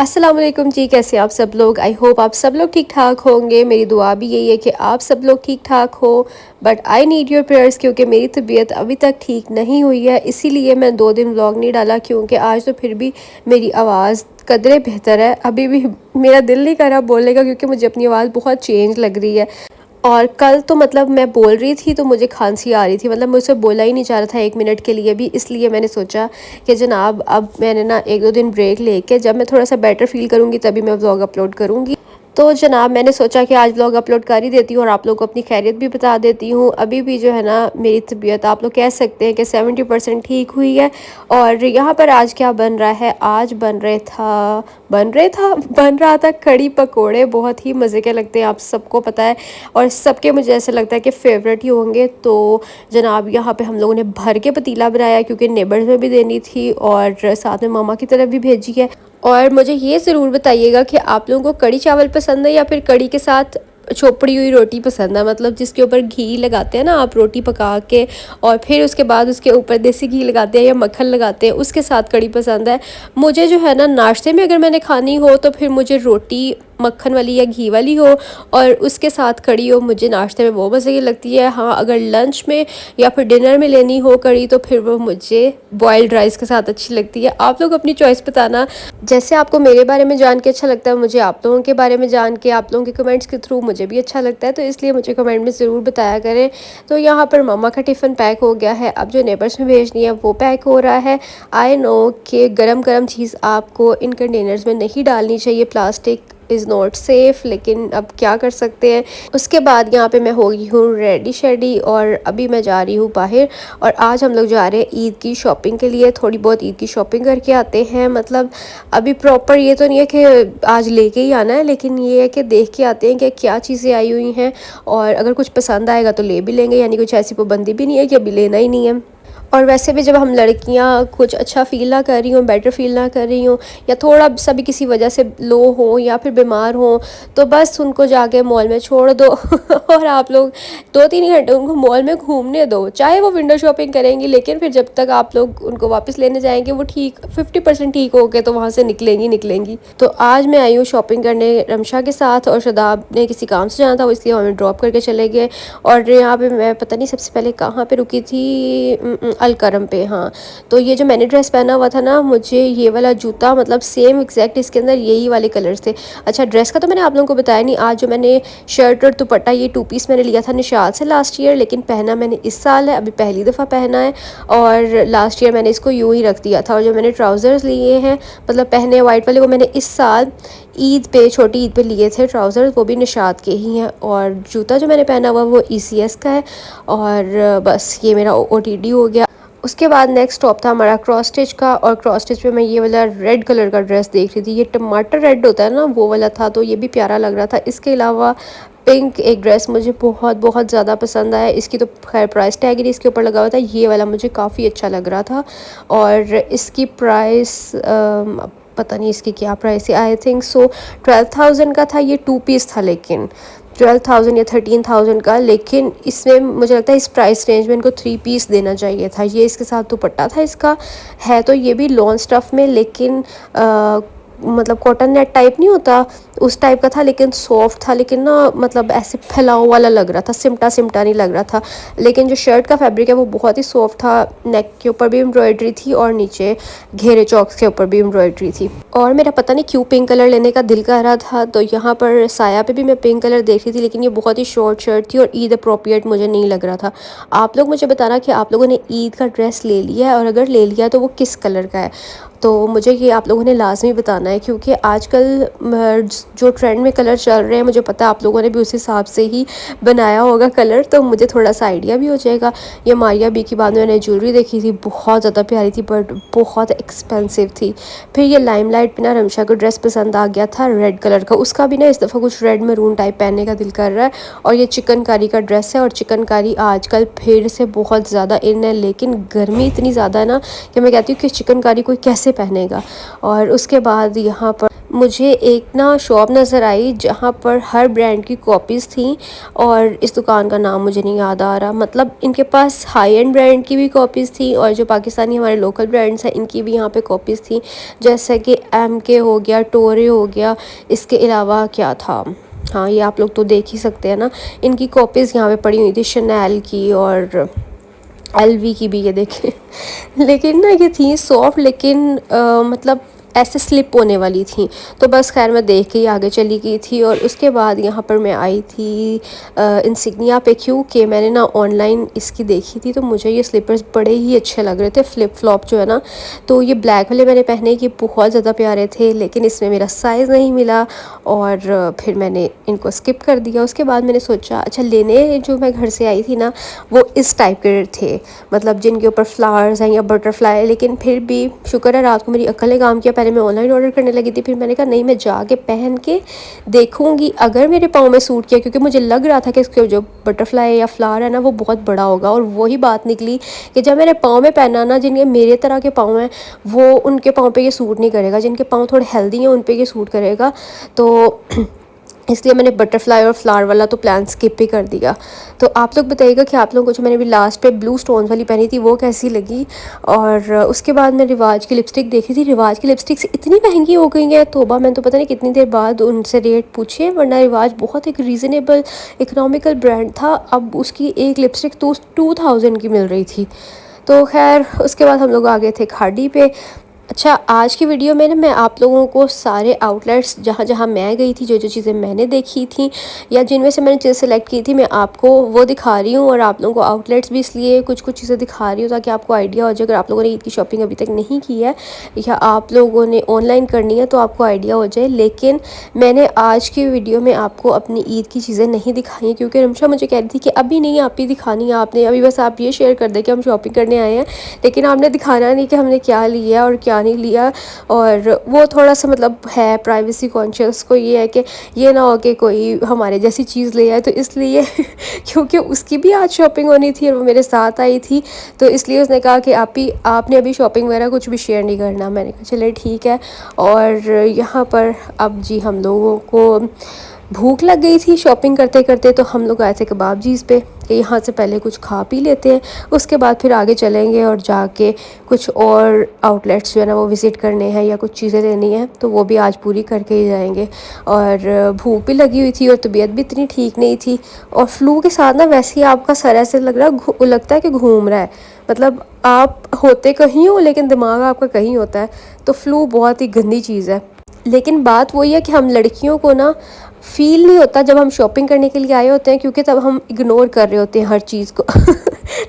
अस्सलाम वालेकुम जी। कैसे आप सब लोग? आई होप आप सब लोग ठीक ठाक होंगे। मेरी दुआ भी यही है कि आप सब लोग ठीक ठाक हो। But I need your prayers क्योंकि मेरी तबीयत अभी तक ठीक नहीं हुई है, इसीलिए मैं 2 दिन व्लॉग नहीं डाला। क्योंकि आज तो फिर भी मेरी आवाज़ कदरे बेहतर है। अभी भी मेरा दिल नहीं कर रहा बोलने का क्योंकि मुझे अपनी आवाज़ बहुत चेंज लग रही है। और कल तो मतलब मैं बोल रही थी तो मुझे खांसी आ रही थी, मतलब मुझसे बोला ही नहीं जा रहा था 1 मिनट के लिए भी। इसलिए मैंने सोचा कि जनाब अब मैंने ना 1-2 दिन ब्रेक लेके जब मैं थोड़ा सा बेटर फील करूँगी तभी मैं व्लॉग अपलोड करूँगी। तो जनाब मैंने सोचा कि आज व्लॉग अपलोड कर ही देती हूँ और आप लोगों को अपनी खैरियत भी बता देती हूँ। अभी भी जो है ना मेरी तबीयत आप लोग कह सकते हैं कि 70% ठीक हुई है। और यहाँ पर आज क्या बन रहा है? आज बन रहा था कड़ी पकोड़े। बहुत ही मज़े के लगते हैं, आप सबको पता है। और सबके मुझे ऐसा लगता है कि फेवरेट ही होंगे। तो जनाब यहाँ पे हम लोगों ने भर के पतीला बनाया क्योंकि नेबर्स में भी देनी थी और साथ में मामा की तरफ भी भेजी है। और मुझे ये ज़रूर बताइएगा कि आप लोगों को कड़ी चावल पसंद है या फिर कड़ी के साथ चोपड़ी हुई रोटी पसंद है, मतलब जिसके ऊपर घी लगाते हैं ना आप रोटी पका के और फिर उसके बाद उसके ऊपर देसी घी लगाते हैं या मक्खन लगाते हैं, उसके साथ कड़ी पसंद है। मुझे जो है ना नाश्ते में अगर मैंने खानी हो तो फिर मुझे रोटी मक्खन वाली या घी वाली हो और उसके साथ कड़ी हो, मुझे नाश्ते में वो मज़े की लगती है। हाँ, अगर लंच में या फिर डिनर में लेनी हो कड़ी तो फिर वो मुझे बॉयल्ड राइस के साथ अच्छी लगती है। आप लोग अपनी चॉइस बताना, जैसे आपको मेरे बारे में जान के अच्छा लगता है मुझे आप लोगों के बारे में जान के, आप लोगों के कमेंट्स के थ्रू मुझे भी अच्छा लगता है। तो इसलिए मुझे कमेंट में ज़रूर बताया करें। तो यहाँ पर मम्मा का टिफ़िन पैक हो गया है, अब जो नेबर्स में भेजनी है वो पैक हो रहा है। आई नो कि गरम गरम चीज़ आपको इन कंटेनर्स में नहीं डालनी चाहिए, प्लास्टिक इज़ नॉट सेफ़, लेकिन अब क्या कर सकते हैं। उसके बाद यहाँ पे मैं हो गई हूँ रेडी शेडी और अभी मैं जा रही हूँ बाहर। और आज हम लोग जा रहे हैं ईद की शॉपिंग के लिए, थोड़ी बहुत ईद की शॉपिंग करके आते हैं। मतलब अभी प्रॉपर ये तो नहीं है कि आज लेके ही आना है, लेकिन ये है कि देख के आते हैं कि क्या चीज़ें आई हुई हैं और अगर कुछ पसंद आएगा तो ले भी लेंगे, यानी कुछ ऐसी पाबंदी भी नहीं है कि अभी लेना ही नहीं है। और वैसे भी जब हम लड़कियां कुछ अच्छा फ़ील ना कर रही हों, बेटर फ़ील ना कर रही हों या थोड़ा सा भी किसी वजह से लो हो या फिर बीमार हो तो बस उनको जाके मॉल में छोड़ दो और आप लोग 2-3 घंटे उनको मॉल में घूमने दो। चाहे वो विंडो शॉपिंग करेंगी, लेकिन फिर जब तक आप लोग उनको वापस लेने जाएंगे वो ठीक 50% ठीक हो गए तो वहाँ से निकलेंगी। तो आज मैं आई हूँ शॉपिंग करने रमशा के साथ और शदाब ने किसी काम से जाना था, वो इसलिए हमें ड्रॉप करके चले गए। और यहाँ पे मैं पता नहीं सबसे पहले कहाँ पे रुकी थी, अलकरम पे। हाँ, तो ये जो मैंने ड्रेस पहना हुआ था ना, मुझे ये वाला जूता मतलब सेम एग्जैक्ट इसके अंदर यही वाले कलर्स थे। अच्छा, ड्रेस का तो मैंने आप लोगों को बताया नहीं। आज जो मैंने शर्ट और दुपट्टा ये 2 पीस मैंने लिया था निशाद से लास्ट ईयर, लेकिन पहना मैंने इस साल है, अभी पहली दफ़ा पहना है। और लास्ट ईयर मैंने इसको यूँ ही रख दिया था। और जो मैंने ट्राउज़र्स लिए हैं मतलब पहने वाइट वाले, वो मैंने इस साल ईद पे, छोटी ईद पे लिए थे ट्राउज़र्स, वो भी निशाद के ही हैं। और जूता जो मैंने पहना हुआ वो ECS का है। और बस ये मेरा OTD हो गया। उसके बाद नेक्स्ट स्टॉप था हमारा क्रॉस स्टिच का, और क्रॉस स्टिच पे मैं ये वाला रेड कलर का ड्रेस देख रही थी। ये टमाटर रेड होता है ना, वो वाला था, तो ये भी प्यारा लग रहा था। इसके अलावा पिंक एक ड्रेस मुझे बहुत बहुत ज़्यादा पसंद आया। इसकी तो खैर प्राइस टैग ही इसके ऊपर लगा हुआ था, ये वाला मुझे काफ़ी अच्छा लग रहा था। और इसकी प्राइस पता नहीं इसकी क्या प्राइस है, आई थिंक सो 12,000 का था। ये 2 पीस था, लेकिन 12,000 या 13,000 का, लेकिन इसमें मुझे लगता है इस प्राइस रेंज में इनको 3 पीस देना चाहिए था। ये इसके साथ दुपट्टा था इसका, है तो ये भी लॉन स्टफ़ में, लेकिन मतलब कॉटन नेट टाइप नहीं होता उस टाइप का था, लेकिन सॉफ्ट था, लेकिन ना मतलब ऐसे फैलाव वाला लग रहा था, सिमटा सिमटा नहीं लग रहा था। लेकिन जो शर्ट का फैब्रिक है वो बहुत ही सॉफ्ट था। नेक के ऊपर भी एम्ब्रॉयडरी थी और नीचे घेरे चौक्स के ऊपर भी एम्ब्रॉयडरी थी। और मेरा पता नहीं क्यों पिंक कलर लेने का दिल कर रहा था, तो यहाँ पर साया पे भी मैं पिंक कलर देख रही थी, लेकिन ये बहुत ही शॉर्ट शर्ट थी और ईद अप्रोप्रिएट मुझे नहीं लग रहा था। आप लोग मुझे बताना कि आप लोगों ने ईद का ड्रेस ले लिया है, और अगर ले लिया तो वो किस कलर का है। तो मुझे ये आप लोगों ने लाजमी बताना है, क्योंकि आजकल जो ट्रेंड में कलर चल रहे हैं मुझे पता है आप लोगों ने भी उस हिसाब से ही बनाया होगा कलर, तो मुझे थोड़ा सा आइडिया भी हो जाएगा। ये मारिया बी की बाद मैंने ज्वेलरी देखी थी, बहुत ज़्यादा प्यारी थी बट बहुत एक्सपेंसिव थी। फिर ये लाइमलाइट पे ना रमशा को ड्रेस पसंद आ गया था रेड कलर का, उसका भी ना इस दफ़ा कुछ रेड मैरून टाइप पहनने का दिल कर रहा है। और ये चिकनकारी का ड्रेस है, और चिकनकारी आजकल फिर से बहुत ज़्यादा इन है, लेकिन गर्मी इतनी ज़्यादा है ना कि मैं कहती हूँ कि चिकनकारी कोई कैसे कैसे पहनेगा। और उसके बाद यहाँ पर मुझे एक ना शॉप नज़र आई जहाँ पर हर ब्रांड की कॉपीज़ थी, और इस दुकान का नाम मुझे नहीं याद आ रहा। मतलब इनके पास हाई एंड ब्रांड की भी कॉपीज़ थी और जो पाकिस्तानी हमारे लोकल ब्रांड्स हैं इनकी भी यहाँ पे कॉपीज़ थी, जैसे कि MK हो गया, टोरे हो गया। इसके अलावा क्या था, हाँ ये आप लोग तो देख ही सकते हैं ना, इनकी कॉपीज़ यहाँ पे पड़ी हुई थी, शनेल की और LV की भी, ये देखें। लेकिन ना ये थी सॉफ्ट, लेकिन मतलब ऐसे स्लिप होने वाली थी। तो बस खैर मैं देख के ही आगे चली गई थी। और उसके बाद यहाँ पर मैं आई थी इंसिग्निया पे, क्योंकि मैंने ना ऑनलाइन इसकी देखी थी तो मुझे ये स्लीपर्स बड़े ही अच्छे लग रहे थे, फ्लिप फ्लॉप जो है ना। तो ये ब्लैक वाले मैंने पहने कि बहुत ज़्यादा प्यारे थे, लेकिन इसमें मेरा साइज़ नहीं मिला और फिर मैंने इनको स्किप कर दिया। उसके बाद मैंने सोचा अच्छा, लेने जो मैं घर से आई थी ना वो इस टाइप के थे, मतलब जिनके ऊपर फ्लावर्स हैं या बटरफ्लाई। लेकिन फिर भी शुक्र है रात को मेरी अक्ल ने काम किया, पहले मैं ऑनलाइन ऑर्डर करने लगी थी, फिर मैंने कहा नहीं मैं जाके पहन के देखूंगी अगर मेरे पाँव में सूट किया, क्योंकि मुझे लग रहा था कि इसके जो बटरफ्लाई या फ्लावर है ना वो बहुत बड़ा होगा। और वही बात निकली कि जब मैंने पाँव में पहना ना, जिनके मेरे तरह के पाँव हैं वो उनके पाँव पे ये सूट नहीं करेगा, जिनके पाँव थोड़े हेल्दी हैं उन पे ये सूट करेगा। तो इसलिए मैंने बटरफ्लाई और फ्लावर वाला तो प्लान स्किप ही कर दिया। तो आप लोग बताइएगा कि आप लोगों को जो मैंने भी लास्ट पे ब्लू स्टोन्स वाली पहनी थी वो कैसी लगी। और उसके बाद मैं रिवाज की लिपस्टिक देखी थी, रिवाज की लिपस्टिक्स इतनी महंगी हो गई हैं, तोबा मैंने तो पता नहीं कितनी देर बाद उनसे रेट पूछे, वरना रिवाज बहुत एक रीज़नेबल इकोनॉमिकल ब्रांड था। अब उसकी एक लिपस्टिक तो 2000 की मिल रही थी। तो खैर उसके बाद हम लोग आ गए थे खाड़ी पे। अच्छा, आज की वीडियो में ना मैं आप लोगों को सारे आउटलेट्स जहाँ जहाँ मैं गई थी, जो जो चीज़ें मैंने देखी थी या जिनमें से मैंने चीज़ सेलेक्ट की थी, मैं आपको वो दिखा रही हूँ। और आप लोगों को आउटलेट्स भी इसलिए कुछ कुछ चीज़ें दिखा रही हूँ ताकि आपको आइडिया हो जाए। अगर आप लोगों ने ईद की शॉपिंग अभी तक नहीं की है या आप लोगों ने ऑनलाइन करनी है तो आपको आइडिया हो जाए। लेकिन मैंने आज की वीडियो में आपको अपनी ईद की चीज़ें नहीं दिखाई, क्योंकि रमशा मुझे कह रही थी कि अभी नहीं, आप ही दिखानी है, आपने अभी बस आप ये शेयर कर दें कि हम शॉपिंग करने आए हैं, लेकिन आपने दिखाना नहीं कि हमने क्या लिया और क्या नहीं लिया। और वो थोड़ा सा मतलब है प्राइवेसी कॉन्शियस को, ये है कि ये ना हो कि कोई हमारे जैसी चीज़ ले आए, तो इसलिए क्योंकि उसकी भी आज शॉपिंग होनी थी और वो मेरे साथ आई थी, तो इसलिए उसने कहा कि आपने अभी शॉपिंग वगैरह कुछ भी शेयर नहीं करना। मैंने कहा चले ठीक है। और यहाँ पर अब जी हम लोगों को भूख लग गई थी शॉपिंग करते करते, तो हम लोग आए थे कबाब जीज़ पे कि यहाँ से पहले कुछ खा पी लेते हैं, उसके बाद फिर आगे चलेंगे और जाके कुछ और आउटलेट्स जो है ना वो विज़िट करने हैं या कुछ चीज़ें लेनी है, तो वो भी आज पूरी करके ही जाएंगे। और भूख भी लगी हुई थी और तबीयत भी इतनी ठीक नहीं थी, और फ्लू के साथ ना वैसे ही आपका सर ऐसे लगता है कि घूम रहा है, मतलब आप होते कहीं हो लेकिन दिमाग आपका कहीं होता है। तो फ्लू बहुत ही गंदी चीज़ है। लेकिन बात वही है कि हम लड़कियों को ना फील नहीं होता जब हम शॉपिंग करने के लिए आए होते हैं, क्योंकि तब हम इग्नोर कर रहे होते हैं हर चीज़ को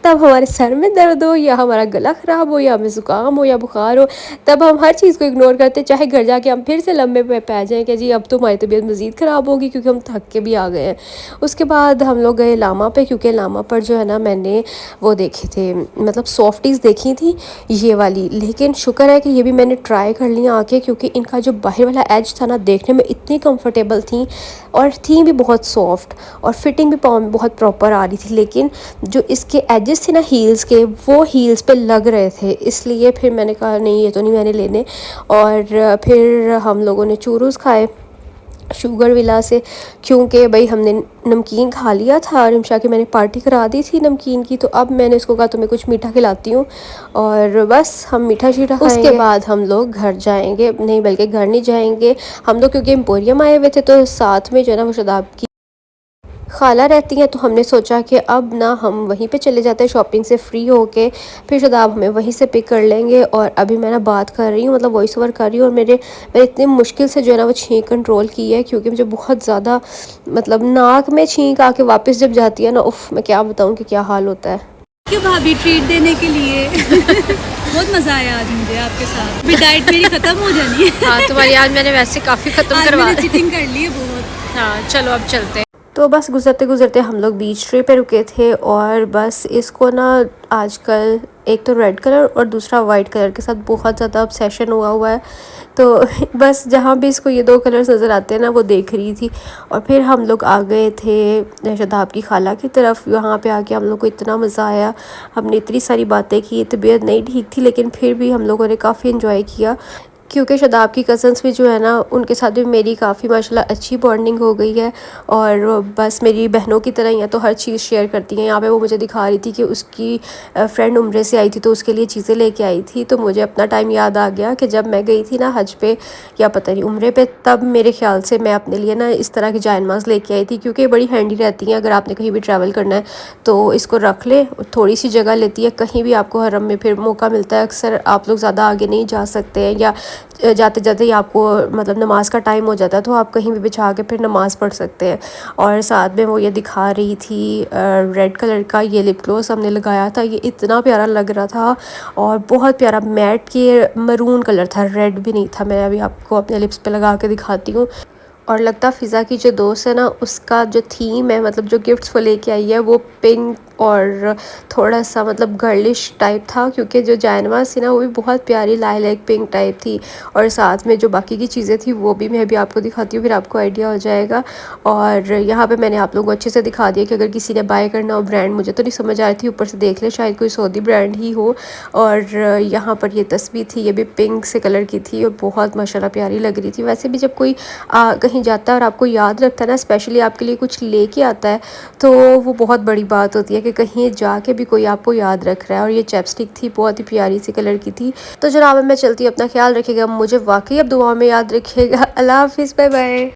तब हमारे सर में दर्द हो या हमारा गला ख़राब हो या हमें ज़ुकाम हो या बुखार हो, तब हम हर चीज़ को इग्नोर करते हैं, चाहे घर जाके हम फिर से लम्बे पे पै जाएँ कि जी अब तो हमारी तबीयत मज़ीद ख़राब होगी क्योंकि हम थक के भी आ गए हैं। उसके बाद हम लोग गए लामा पे, क्योंकि लामा पर जो है ना मैंने वो देखे थे, मतलब सॉफ्टीज़ देखी थी ये वाली। लेकिन शुक्र है कि ये भी मैंने ट्राई कर लिया आके, क्योंकि इनका जो बाहर वाला एज था ना देखने में इतनी कंफर्टेबल थी और थी भी बहुत सॉफ्ट, और फिटिंग भी पाँव में बहुत प्रॉपर आ रही थी। लेकिन जो इसके एजेस थे ना हील्स के, वो हील्स पे लग रहे थे, इसलिए फिर मैंने कहा नहीं ये तो नहीं मैंने लेने। और फिर हम लोगों ने चूरूस खाए शुगर विला से, क्योंकि भाई हमने नमकीन खा लिया था, रिमशा की मैंने पार्टी करा दी थी नमकीन की, तो अब मैंने उसको कहा तुम्हें कुछ मीठा खिलाती हूँ, और बस हम मीठा शीठा खाएंगे। उसके बाद हम लोग घर जाएंगे, नहीं बल्कि घर नहीं जाएंगे हम लोग, क्योंकि एम्पोरियम आए हुए थे, तो साथ में जो है ना वो शदाब की खाला रहती हैं, तो हमने सोचा कि अब ना हम वहीं पे चले जाते हैं शॉपिंग से फ्री होके, फिर शदाब हमें वहीं से पिक कर लेंगे। और अभी मैं ना बात कर रही हूँ, मतलब वॉइस ओवर कर रही हूँ, और मैंने इतनी मुश्किल से जो है ना वो छींक कंट्रोल की है, क्योंकि मुझे बहुत ज़्यादा मतलब नाक में छींक आके वापस जब जाती है ना, उफ मैं क्या बताऊँ कि क्या हाल होता है। क्यों भाभी ट्रीट देने के लिए बहुत मज़ा आया आज मुझे आपके साथ। भी डाइट मेरी ख़त्म हो जानी है। हाँ तुम्हारी आज मैंने वैसे काफ़ी ख़त्म करवा चीटिंग कर ली है बहुत। हाँ चलो अब चलते हैं। तो बस गुज़रते गुज़रते हम लोग बीच ट्री पे रुके थे और बस इसको ना आजकल एक तो रेड कलर और दूसरा वाइट कलर के साथ बहुत ज़्यादा ऑब्सेशन हुआ है। तो बस जहाँ भी इसको ये 2 कलर्स नज़र आते हैं ना वो देख रही थी। और फिर हम लोग आ गए थे शदाब की खाला की तरफ। यहाँ पे आके हम लोग को इतना मज़ा आया, हमने इतनी सारी बातें की। तबीयत नहीं ठीक थी लेकिन फिर भी हम लोगों ने काफ़ी इन्जॉय किया, क्योंकि शदाब की कज़न्स भी जो है ना उनके साथ भी मेरी काफ़ी माशाल्लाह अच्छी बॉन्डिंग हो गई है। और बस मेरी बहनों की तरह ही हैं, तो हर चीज़ शेयर करती हैं। यहाँ पे वो मुझे दिखा रही थी कि उसकी फ्रेंड उम्रे से आई थी तो उसके लिए चीज़ें लेके आई थी। तो मुझे अपना टाइम याद आ गया कि जब मैं गई थी ना हज पे या पता नहीं उम्रे पे, तब मेरे ख्याल से मैं अपने लिए ना इस तरह की जायनमाज़ लेके आई थी, क्योंकि बड़ी हैंडी रहती हैं। अगर आपने कहीं भी ट्रैवल करना है तो इसको रख ले, थोड़ी सी जगह लेती है। कहीं भी आपको हरम में फिर मौका मिलता है, अक्सर आप लोग ज़्यादा आगे नहीं जा सकते हैं या जाते जाते ही आपको मतलब नमाज़ का टाइम हो जाता है, तो आप कहीं भी बिछा के फिर नमाज़ पढ़ सकते हैं। और साथ में वो ये दिखा रही थी रेड कलर का ये लिप ग्लॉस हमने लगाया था, ये इतना प्यारा लग रहा था और बहुत प्यारा मैट के मरून कलर था, रेड भी नहीं था। मैं अभी आपको अपने लिप्स पे लगा के दिखाती हूँ। और लगता फ़िज़ा की जो दोस्त है ना उसका जो थीम है, मतलब जो गिफ्ट्स वो लेके आई है, वो पिंक और थोड़ा सा मतलब गर्लिश टाइप था, क्योंकि जो जानवास थी ना वो भी बहुत प्यारी लाइलैक पिंक टाइप थी। और साथ में जो बाकी की चीज़ें थी वो भी मैं भी आपको दिखाती हूँ, फिर आपको आइडिया हो जाएगा। और यहाँ पे मैंने आप लोगों को अच्छे से दिखा दिया कि अगर किसी ने बाय करना हो ब्रांड, मुझे तो नहीं समझ आ रही थी, ऊपर से देख ले शायद कोई सऊदी ब्रांड ही हो। और यहाँ पर ये तस्वीर थी, ये भी पिंक से कलर की थी और बहुत माशाल्लाह प्यारी लग रही थी। वैसे भी जब कोई कहीं जाता है और आपको याद रखता है ना, स्पेशली आपके लिए कुछ लेके आता है, तो वो बहुत बड़ी बात होती है कि कहीं जाके भी कोई आपको याद रख रहा है। और ये चैपस्टिक थी, बहुत ही प्यारी सी कलर की थी। तो जनाब मैं चलती हूँ, अपना ख्याल रखिएगा, मुझे वाकई अब दुआ में याद रखिएगा। अल्लाह हाफिज़, बाय बाय।